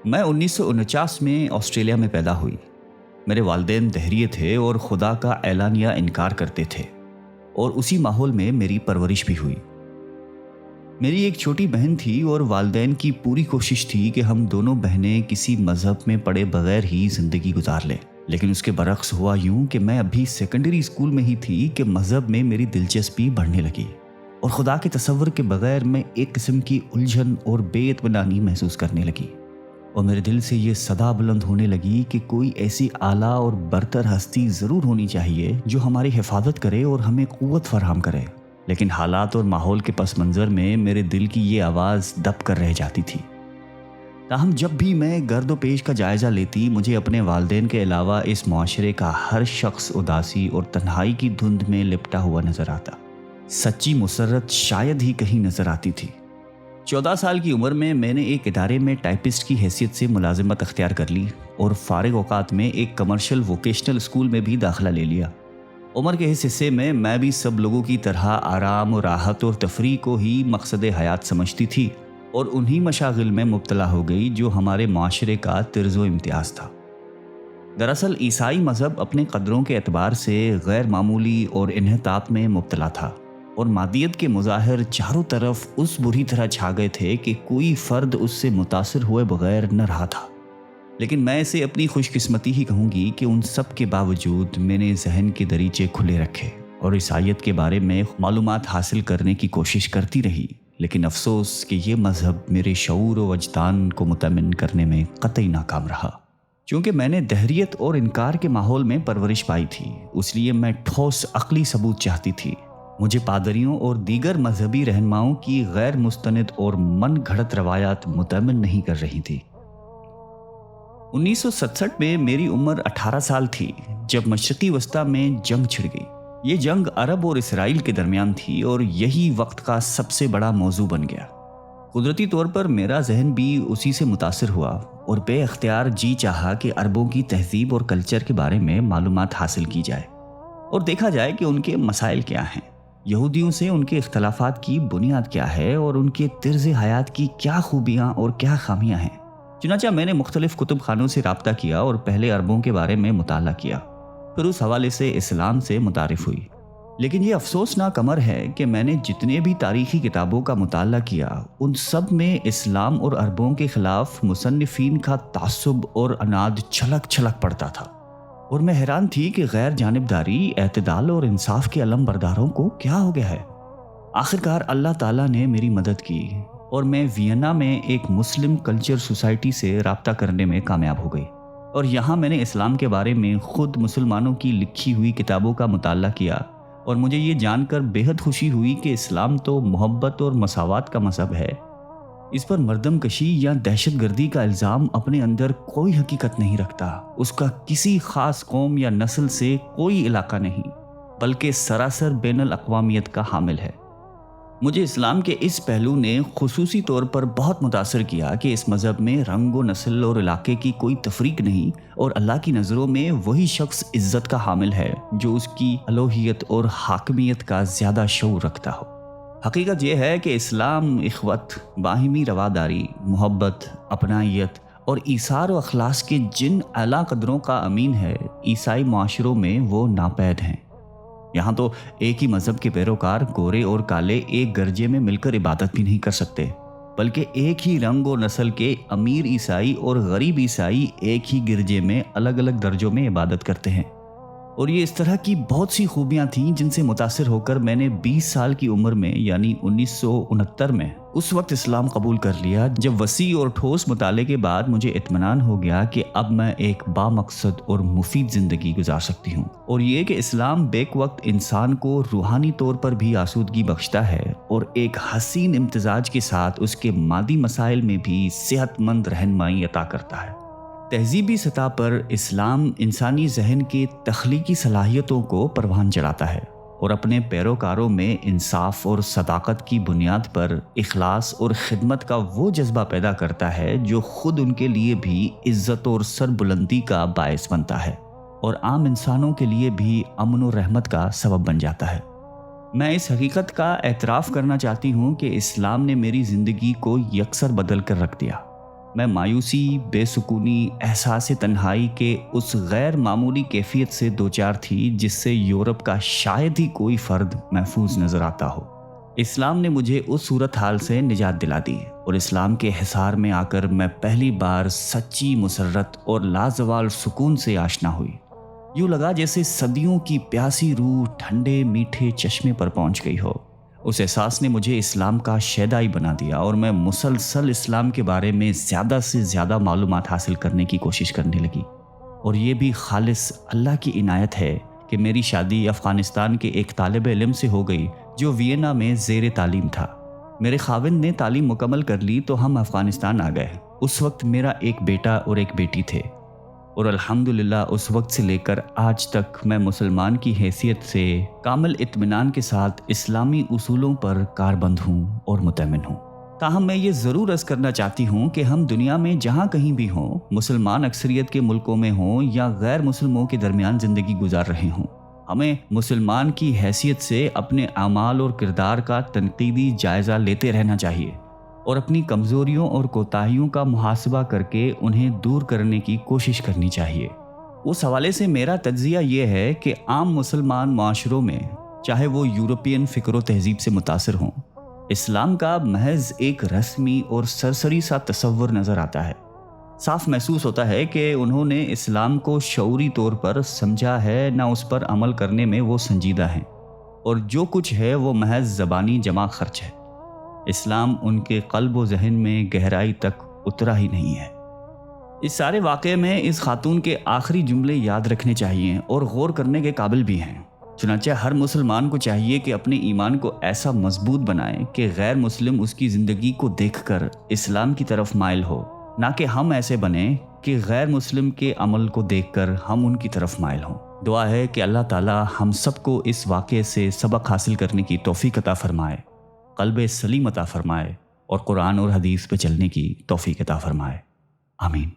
میں 1949 میں آسٹریلیا میں پیدا ہوئی۔ میرے والدین دہریے تھے اور خدا کا اعلانیہ انکار کرتے تھے، اور اسی ماحول میں میری پرورش بھی ہوئی۔ میری ایک چھوٹی بہن تھی اور والدین کی پوری کوشش تھی کہ ہم دونوں بہنیں کسی مذہب میں پڑے بغیر ہی زندگی گزار لیں، لیکن اس کے برعکس ہوا یوں کہ میں ابھی سیکنڈری اسکول میں ہی تھی کہ مذہب میں میری دلچسپی بڑھنے لگی، اور خدا کے تصور کے بغیر میں ایک قسم کی الجھن اور بے اطمینانی محسوس کرنے لگی، اور میرے دل سے یہ صدا بلند ہونے لگی کہ کوئی ایسی اعلیٰ اور برتر ہستی ضرور ہونی چاہیے جو ہماری حفاظت کرے اور ہمیں قوت فراہم کرے۔ لیکن حالات اور ماحول کے پس منظر میں میرے دل کی یہ آواز دب کر رہ جاتی تھی۔ تاہم جب بھی میں گرد و پیش کا جائزہ لیتی، مجھے اپنے والدین کے علاوہ اس معاشرے کا ہر شخص اداسی اور تنہائی کی دھند میں لپٹا ہوا نظر آتا۔ سچی مسرت شاید ہی کہیں نظر آتی تھی۔ 14 سال کی عمر میں میں نے ایک ادارے میں ٹائپسٹ کی حیثیت سے ملازمت اختیار کر لی اور فارغ اوقات میں ایک کمرشل ووکیشنل اسکول میں بھی داخلہ لے لیا۔ عمر کے اس حصے میں بھی سب لوگوں کی طرح آرام و راحت اور تفریح کو ہی مقصد حیات سمجھتی تھی، اور انہی مشاغل میں مبتلا ہو گئی جو ہمارے معاشرے کا طرز و امتیاز تھا۔ دراصل عیسائی مذہب اپنے قدروں کے اعتبار سے غیر معمولی اور انحطاط میں مبتلا تھا، اور مادیت کے مظاہر چاروں طرف اس بری طرح چھا گئے تھے کہ کوئی فرد اس سے متاثر ہوئے بغیر نہ رہا تھا۔ لیکن میں اسے اپنی خوش قسمتی ہی کہوں گی کہ ان سب کے باوجود میں نے ذہن کے دریچے کھلے رکھے اور عیسائیت کے بارے میں معلومات حاصل کرنے کی کوشش کرتی رہی، لیکن افسوس کہ یہ مذہب میرے شعور و وجدان کو مطمئن کرنے میں قطعی ناکام رہا۔ چونکہ میں نے دہریت اور انکار کے ماحول میں پرورش پائی تھی، اس لیے میں ٹھوس عقلی ثبوت چاہتی تھی۔ مجھے پادریوں اور دیگر مذہبی رہنماؤں کی غیر مستند اور من گھڑت روایات مطمئن نہیں کر رہی تھی۔ 1967 میں میری عمر 18 سال تھی جب مشرقی وسطی میں جنگ چھڑ گئی۔ یہ جنگ عرب اور اسرائیل کے درمیان تھی اور یہی وقت کا سب سے بڑا موضوع بن گیا۔ قدرتی طور پر میرا ذہن بھی اسی سے متاثر ہوا اور بے اختیار جی چاہا کہ عربوں کی تہذیب اور کلچر کے بارے میں معلومات حاصل کی جائے اور دیکھا جائے کہ ان کے مسائل کیا ہیں، یہودیوں سے ان کے اختلافات کی بنیاد کیا ہے اور ان کے طرز حیات کی کیا خوبیاں اور کیا خامیاں ہیں۔ چنانچہ میں نے مختلف کتب خانوں سے رابطہ کیا اور پہلے عربوں کے بارے میں مطالعہ کیا، پھر اس حوالے سے اسلام سے متعارف ہوئی۔ لیکن یہ افسوسناک امر ہے کہ میں نے جتنے بھی تاریخی کتابوں کا مطالعہ کیا، ان سب میں اسلام اور عربوں کے خلاف مصنفین کا تعصب اور عناد چھلک چھلک پڑتا تھا، اور میں حیران تھی کہ غیر جانبداری، اعتدال اور انصاف کے علم برداروں کو کیا ہو گیا ہے۔ آخرکار اللہ تعالیٰ نے میری مدد کی اور میں وینا میں ایک مسلم کلچر سوسائٹی سے رابطہ کرنے میں کامیاب ہو گئی، اور یہاں میں نے اسلام کے بارے میں خود مسلمانوں کی لکھی ہوئی کتابوں کا مطالعہ کیا، اور مجھے یہ جان کر بے حد خوشی ہوئی کہ اسلام تو محبت اور مساوات کا مذہب ہے۔ اس پر مردم کشی یا دہشت گردی کا الزام اپنے اندر کوئی حقیقت نہیں رکھتا، اس کا کسی خاص قوم یا نسل سے کوئی علاقہ نہیں، بلکہ سراسر بین الاقوامیت کا حامل ہے۔ مجھے اسلام کے اس پہلو نے خصوصی طور پر بہت متاثر کیا کہ اس مذہب میں رنگ و نسل اور علاقے کی کوئی تفریق نہیں، اور اللہ کی نظروں میں وہی شخص عزت کا حامل ہے جو اس کی الوہیت اور حاکمیت کا زیادہ شعور رکھتا ہو۔ حقیقت یہ ہے کہ اسلام اخوت، باہمی رواداری، محبت، اپنائیت اور ایثار و اخلاص کے جن اعلیٰ قدروں کا امین ہے، عیسائی معاشروں میں وہ ناپید ہیں۔ یہاں تو ایک ہی مذہب کے پیروکار گورے اور کالے ایک گرجے میں مل کر عبادت بھی نہیں کر سکتے، بلکہ ایک ہی رنگ و نسل کے امیر عیسائی اور غریب عیسائی ایک ہی گرجے میں الگ الگ درجوں میں عبادت کرتے ہیں۔ اور یہ اس طرح کی بہت سی خوبیاں تھیں جن سے متاثر ہو کر میں نے 20 سال کی عمر میں یعنی 1969 میں اس وقت اسلام قبول کر لیا، جب وسیع اور ٹھوس مطالعے کے بعد مجھے اطمینان ہو گیا کہ اب میں ایک بامقصد اور مفید زندگی گزار سکتی ہوں، اور یہ کہ اسلام بیک وقت انسان کو روحانی طور پر بھی آسودگی بخشتا ہے اور ایک حسین امتزاج کے ساتھ اس کے مادی مسائل میں بھی صحت مند رہنمائی عطا کرتا ہے۔ تہذیبی سطح پر اسلام انسانی ذہن کی تخلیقی صلاحیتوں کو پروان چڑھاتا ہے اور اپنے پیروکاروں میں انصاف اور صداقت کی بنیاد پر اخلاص اور خدمت کا وہ جذبہ پیدا کرتا ہے جو خود ان کے لیے بھی عزت اور سربلندی کا باعث بنتا ہے اور عام انسانوں کے لیے بھی امن و رحمت کا سبب بن جاتا ہے۔ میں اس حقیقت کا اعتراف کرنا چاہتی ہوں کہ اسلام نے میری زندگی کو یکسر بدل کر رکھ دیا۔ میں مایوسی، بے سکونی، احساس تنہائی کے اس غیر معمولی کیفیت سے دوچار تھی جس سے یورپ کا شاید ہی کوئی فرد محفوظ نظر آتا ہو۔ اسلام نے مجھے اس صورتحال سے نجات دلا دی اور اسلام کے حصار میں آ کر میں پہلی بار سچی مسرت اور لازوال سکون سے آشنا ہوئی۔ یوں لگا جیسے صدیوں کی پیاسی روح ٹھنڈے میٹھے چشمے پر پہنچ گئی ہو۔ اس احساس نے مجھے اسلام کا شیدائی بنا دیا اور میں مسلسل اسلام کے بارے میں زیادہ سے زیادہ معلومات حاصل کرنے کی کوشش کرنے لگی۔ اور یہ بھی خالص اللہ کی عنایت ہے کہ میری شادی افغانستان کے ایک طالب علم سے ہو گئی جو وینا میں زیر تعلیم تھا۔ میرے خاوند نے تعلیم مکمل کر لی تو ہم افغانستان آ گئے۔ اس وقت میرا ایک بیٹا اور ایک بیٹی تھے، اور الحمدللہ اس وقت سے لے کر آج تک میں مسلمان کی حیثیت سے کامل اطمینان کے ساتھ اسلامی اصولوں پر کاربند ہوں اور متمن ہوں۔ تاہم میں یہ ضرور عرض کرنا چاہتی ہوں کہ ہم دنیا میں جہاں کہیں بھی ہوں، مسلمان اکثریت کے ملکوں میں ہوں یا غیر مسلموں کے درمیان زندگی گزار رہے ہوں، ہمیں مسلمان کی حیثیت سے اپنے اعمال اور کردار کا تنقیدی جائزہ لیتے رہنا چاہیے اور اپنی کمزوریوں اور کوتاہیوں کا محاسبہ کر کے انہیں دور کرنے کی کوشش کرنی چاہیے۔ اس حوالے سے میرا تجزیہ یہ ہے کہ عام مسلمان معاشروں میں، چاہے وہ یورپین فکر و تہذیب سے متاثر ہوں، اسلام کا محض ایک رسمی اور سرسری سا تصور نظر آتا ہے۔ صاف محسوس ہوتا ہے کہ انہوں نے اسلام کو شعوری طور پر سمجھا ہے، نہ اس پر عمل کرنے میں وہ سنجیدہ ہیں، اور جو کچھ ہے وہ محض زبانی جمع خرچ ہے۔ اسلام ان کے قلب و ذہن میں گہرائی تک اترا ہی نہیں ہے۔ اس سارے واقعے میں اس خاتون کے آخری جملے یاد رکھنے چاہیے اور غور کرنے کے قابل بھی ہیں۔ چنانچہ ہر مسلمان کو چاہیے کہ اپنے ایمان کو ایسا مضبوط بنائے کہ غیر مسلم اس کی زندگی کو دیکھ کر اسلام کی طرف مائل ہو، نہ کہ ہم ایسے بنیں کہ غیر مسلم کے عمل کو دیکھ کر ہم ان کی طرف مائل ہوں۔ دعا ہے کہ اللہ تعالی ہم سب کو اس واقعے سے سبق حاصل کرنے کی توفیق عطا فرمائے، قلب سلیم عطا فرمائے اور قرآن اور حدیث پہ چلنے کی توفیق عطا فرمائے۔ آمین۔